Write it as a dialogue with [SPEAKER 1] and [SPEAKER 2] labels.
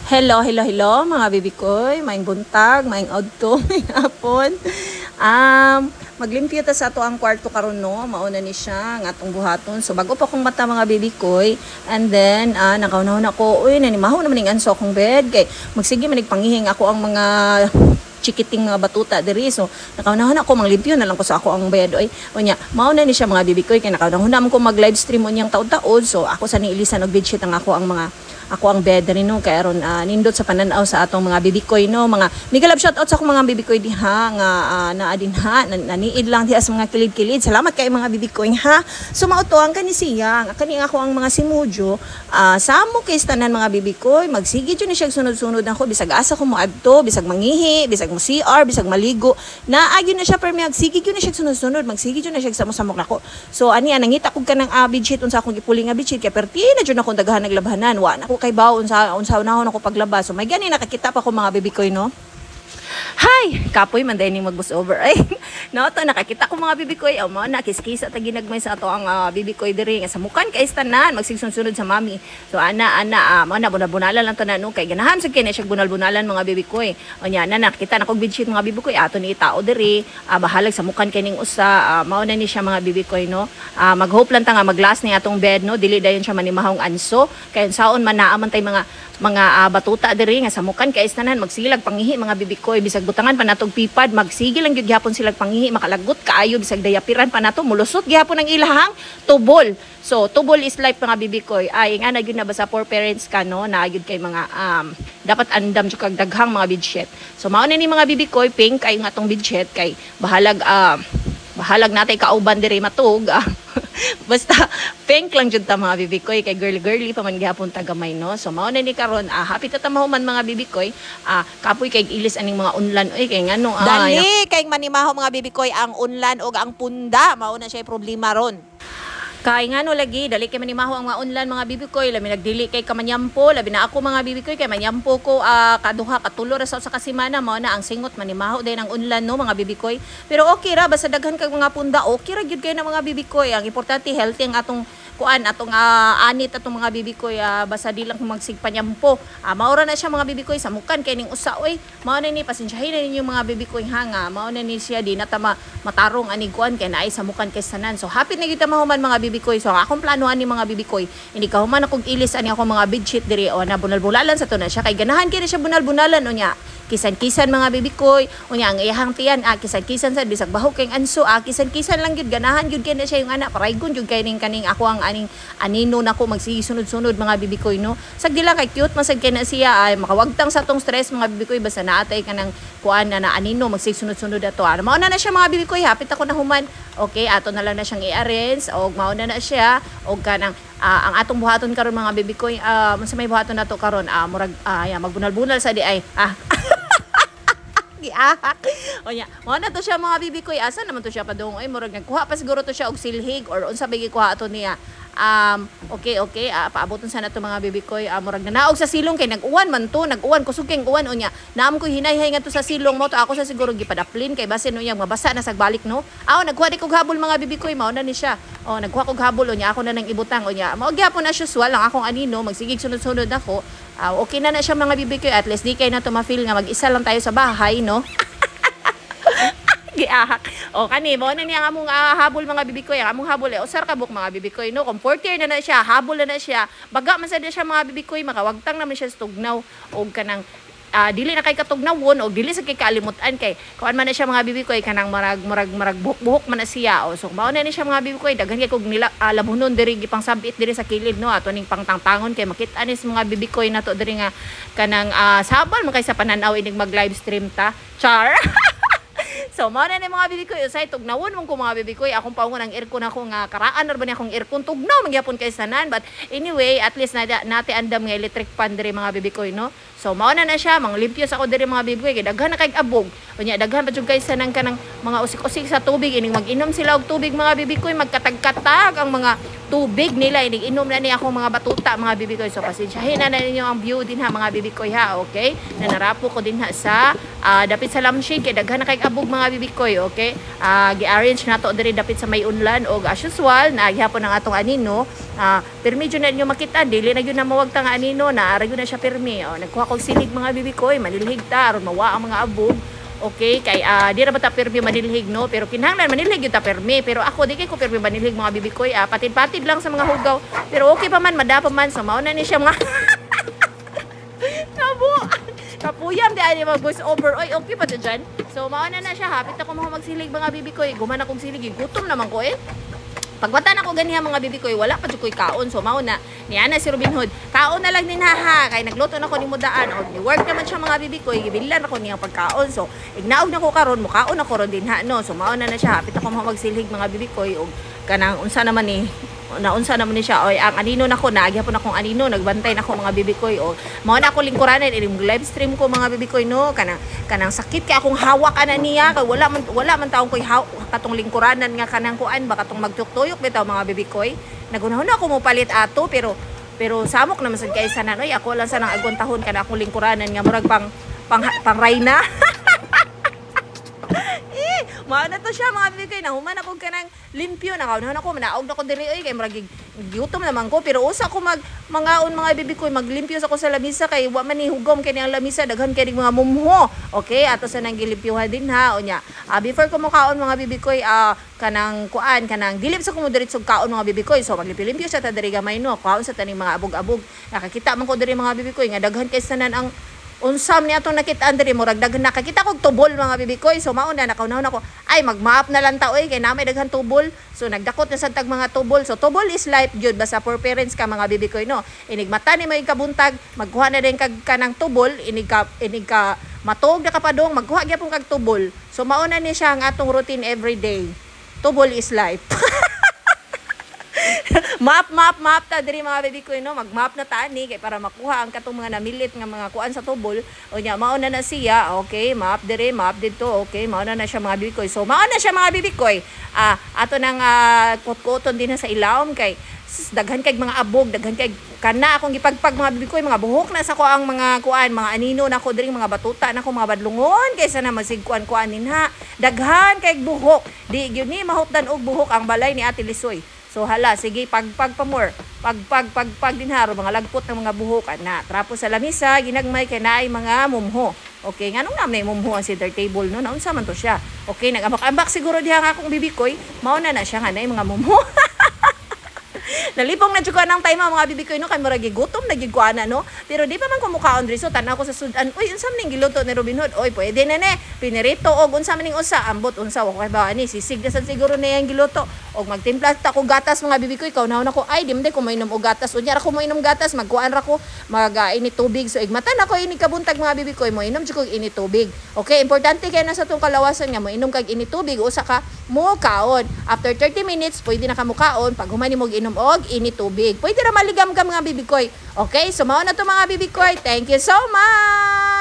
[SPEAKER 1] Hello, hello, hello mga bibi koy, maing buntag, maing adto, maing hapon. Maglimpyo ta sa ato ang kwarto karon no, mauna ni siya nga atong buhaton. So bago pa kong mata mga bibi koy, and then nakaunahon ako, uy nanimahaw naman ning anso akong bed kay magsige manig pangihing ako ang mga chikiting mga batuta diri. So nakaunahon ako manglimpyo na lang ko sa ako ang bed oy. Unya, mauna ni siya mga bibi koy kay nakaunahon naman ko mag live stream unyang taud-taud. So ako sa ni Ilisan og bedsheet ang ako ang bed rin no kay aron nindot sa pananaw sa atong mga bibikoy no mga migalab shout out sa akong mga bibikoy diha nga naa din ha naniid lang diha sa mga kilid-kilid. Salamat kay mga bibikoy ha. So mautuang kani siya kani ako ang mga simudyo samo kay tanan mga bibikoy magsige jud ni siya sunod-sunod nako bisag asa ko mo adto bisag mangihi bisag mo CR bisag maligo naagyo na siya per magsige jud ni siya sunod-sunod magsige jud na siya samok nako. So ani nangita kog kanang bedsheet unsa akong gipuling nga bedsheet kay perti na jud ako daghan naglabhanan wa na kay bawo unsa unahon ako paglabas. So may gani nakakita pa ko mga bibikoy no. Hi! Kapoy man dahil mag-bus over. Ay, no, to nakakita ko mga bibikoy. O mo na, kiskisa ta ginagmay sa ato ang bibikoy diri. Sa mukan kay istanan, magsigsunod sa mami. So, mo na, bunal-bunalan lang to na no. Kay ganahan sa kanya siya bunal-bunalan mga bibikoy. O nya, nakita na kong bedsheet mga bibikoy. Ato ni itao diri. Bahalag sa mukan kining usa. Mauna ni siya mga bibikoy, no. Mag-hope lang ta nga mag-last ni atong bed, no. Dili dayon siya manimahong anso. Kaya saon man naaman tay mga batuta diri nga sa mukan kay istanan magsilag pangihi mga bibikoy bisag butangan pa natog pipad magsige lang gyud gyapon silag pangihi makalagot kaayo bisag dayapiran pa nato mulusot gyapon ang ilahang tubol. So tubol is life mga bibikoy ay nga na gyud na ba sa poor parents ka no na gyud kay mga dapat andam jud kag daghang mga bedsheet. So mao na ni mga bibikoy pink kay nga atong bedsheet kay bahalag natay kauban diri matug. Basta pink lang jud ta mga bibikoy kay girly pa man gyapon ta gamay no. So mao na ni karon happy ta mahuman mga bibikoy kapoy kay ilis aning mga unlan oy kay ngano dali kay manimaho mga bibikoy ang unlan og ang punda mao na siya problema ron. Kay ngano lagi dali kay manimaho ang mga unlan mga bibikoy labi nagdili kay kamanyampo labi na ako mga bibikoy kay manyampo ko kaduha katulo ra sa kasimana mao na ang singot manimaho din ang unlan no mga bibikoy. Pero okay ra basta daghan kag mga punda okay ra gyud kay na mga bibikoy. Ang importante healthy ang atong anit atong mga bibikoy basta di lang magsigpanyampo. Maura na siya mga bibikoy sa mukan kay ning usa oy mao na ni pasensyahin na ninyo mga bibikoy hanga mao na ni siya di na ta matarong ani kuan kay naay sa mukan kay sanan. So happy na gyud ta mahuman mga bibikoy. So akong planuhan ni mga bibikoy hindi ka human akong ilis ani ako mga bedsheet diri o na bunal-bunalan sa to na siya kay ganahan kay siya bunal-bunalan unya kisan-kisan mga bibikoy unya ang iyahang tiyan kisan-kisan sa bisag baho kay anso kisan-kisan lang gyud ganahan gyud kay na siya yung anak paraygon gyud kay ning kaning ako ang anino nako magsisunod-sunod mga bibikoy no. Sagdi lang kay cute masag kay na siya makawagtang sa tong stress mga bibikoy basta naatay ka ng kuan na anino magsisunod-sunod ato. Mao na siya mga bibikoy hapit ako na human. Okay, ato na lang na siyang i-arrange og mao na siya og kanang ang atong buhaton karon mga bibikoy sa may buhaton nato karon murag magbunal-bunal sa di ay o nya mo na to siya mga bibikoy asa naman to siya padung ay murag nagkuha pa siguro to siya og silhig or unsa bay gikuha ato niya okay paaboton sana to mga bibikoy murag nanaog sa silong kay nag-uwan man to nag-uwan kusog kay uwan unya naam ko hinay-hay nga to sa silong mo to ako sa siguro gipadaplin kay basin unya mabasa na sagbalik no nagkuha di kog habol mga bibikoy mao na ni siya nagkuha kog habol unya ako na nang ibutang unya mao gyapon na usual lang akong anino magsigig sunod-sunod ako okay na siya mga bibikoy at least di kay na to ma-feel nga mag-isa lang tayo sa bahay no. Kani mo na niya among habol mga bibikoy ang among habol usar ka buk mga bibikoy no comforter na siya habol na siya baga man sad siya mga bibikoy makawagtang naman siya sa tugnaw og kanang dili na kay katugnawon og dili sa kay kalimutan kay kuan man na siya mga bibikoy kanang marag buhok man na siya so mao na ni siya mga bibikoy daghan kay kog nila labunon diri gipang sabit diri sa kilid no ato ning pangtangtangon kay makit anis mga bibikoy nato diri nga kanang sabal man kay sa pananaw inig mag live stream ta char. So mao na ni mga bibikoy usay tugnawon mong ko mga bibikoy akong paungon ang aircon ako nga karaan ra ba ni akong aircon tugnaw magyapon kay sanan but anyway at least nati andam nga electric fan diri mga bibikoy no. So mao na siya manglimpyo sa ako diri mga bibikoy kay daghan na kay abog unya daghan pa jud kay sanan kanang mga usik-usik sa tubig ining mag-inom sila og tubig mga bibikoy magkatag-katag ang mga tubig nila. Inom na niya akong mga batuta, mga bibikoy. So, pasensyahin na ninyo ang view din ha, mga bibikoy ha, okay? Nanarapo ko din ha sa dapit sa lampshade, kay daghan na kay abog mga bibikoy, okay? Gi-arrange na to diri dapit sa may unlan, o as usual, naagihapon ang atong anino. Permi dyan na ninyo makita, dili na yun na mawagta nga anino, naarag yun na siya permi. Nagkuha kong sinig mga bibikoy, manilhig ta, aron mawa ang mga abog. Okay, kay di ra ba ta permi manilhig no, pero kinahanglan manilhig yung ta permi, pero ako di kay ko permi manilhig mga bibikoy, patid-patid lang sa mga hugaw, pero okay pa man, mada pa man, so mao na ni siya mga kapuyam di ani mag voice over, oy okay pa dyan, so mao na siya, hapit ako magsilig mga bibikoy, guman akong silig, gutom naman ko Pagbata na ko ganiha mga bibikoy, wala pa jud koy kaon, so mao na niya na si Robin Hood, kaon na lang din ha, kay nagluto na ko ni mudaan, o ni work naman siya mga bibikoy, gibilan ako niya pagkaon, so ignaog na ko karon, mukaon ako ron din ha, no, so mao na siya, hapit ako magsilig mga bibikoy, o kanang unsa naman ni siya, oy ang anino nako, naagyapon akong anino, nagbantay nako mga bibikoy, o mao na ako lingkuranan, live stream ko mga bibikoy no, kanang sakit kay akong hawak ana niya, kay wala man taong koy katong lingkuranan nga kanang kuan ba katong magtuktuyok bitaw mga bibikoy, nagunahon ako mo palit ato, pero samok naman sad kay sanan, oy ako lang sa nang agong tahon kana akong lingkuranan nga murag pang rayna. Mao na to siya mga bibikoy, nahuman ako kanang limpyo, nakaunahan ako, manaog na ko diri kay murag giutom naman ko, pero usa ko mangaon mga bibikoy, maglimpyo sa ko sa lamisa, kay wa man ni hugom kay ang lamisa, daghan kay mga mumho. Okay, ato sa nang gilimpyuhan din ha, unya. Before ko mo kaon mga bibikoy, kanang dilip sa ko mo diretsog kaon mga bibikoy, so maglimpyo siya ta diri gamay no, kaon sa taning mga abog-abog. Nakakita man ko diri mga bibikoy nga daghan kay sanan ang unsam niya itong nakita diri, murag daghan nakakita kog tubol mga bibikoy, so mauna nakaunahon ako, ay mag-map na lang ta oy, kay namay daghan tubol, so nagdakot na sa tag mga tubol, so tubol is life jud basta for parents ka mga bibikoy no, inigmata ni may kabuntag, magkuha na din kag kanang tubol, inig ka matog na kapadong, magkuha gyapon kag tubol, so mauna ni siya ang atong routine every day, tubol is life. map ta diri mga bibikoy no, mag-map na ta ni kay para makuha ang katong mga namilit nga mga kuan sa tubol, o nya mao na siya, okay, map diri, map dito, okay, mao na siya mga bibikoy, so mao na siya mga bibikoy, ato nang kutkuton din sa ilawom, kay daghan kay mga abog, daghan kay kana akong gipagpag mga bibikoy, mga buhok na sa ko ang mga kuan, mga anino na ko diri, mga batuta na ko, mga badlungon kaysa na masigkuan-kuan ninha, daghan kay buhok, di gyud ni mahutdan og buhok ang balay ni Ate Lisoy. So hala, sige, pag din haro, mga lagpot ng mga buhok, na trapo sa lamisa, ginagmay kay naay mga mumho. Okay, nganong naman na mumho ang center table, no? Naunsa man to siya. Okay, nag-ambak siguro diha nga akong bibikoy, mao na siya nga na mga mumho. Nalipong na chukuan ng time mga bibikoy no, kay murag gigutom na giguana no, pero di pa man kumukaon diri, so tanaw ko sa sudan, uy unsa man ning giluto ni Robin Hood, oy pwede na pinirito og unsa man ning usa, ambot unsa wa kay ba ani sisig na sad siguro na yang giluto, og magtimpla ta ko gatas mga bibikoy, kaunahon ako, ay di man ko mainom og gatas, unya ra ko mainom gatas, magkuan ra ko init tubig, so igmatan ako ini kabuntag mga bibikoy, mo inom jud kog init tubig. Okay, importante kay na sa tong kalawasan nga mo inom kag init tubig, usa ka mo kaon, after 30 minutes pwede na ka mo kaon, pag human nimo ginom og init tubig, pwede ra maligam ka mga bibikoy. Okay, so mao na to mga bibikoy, thank you so much.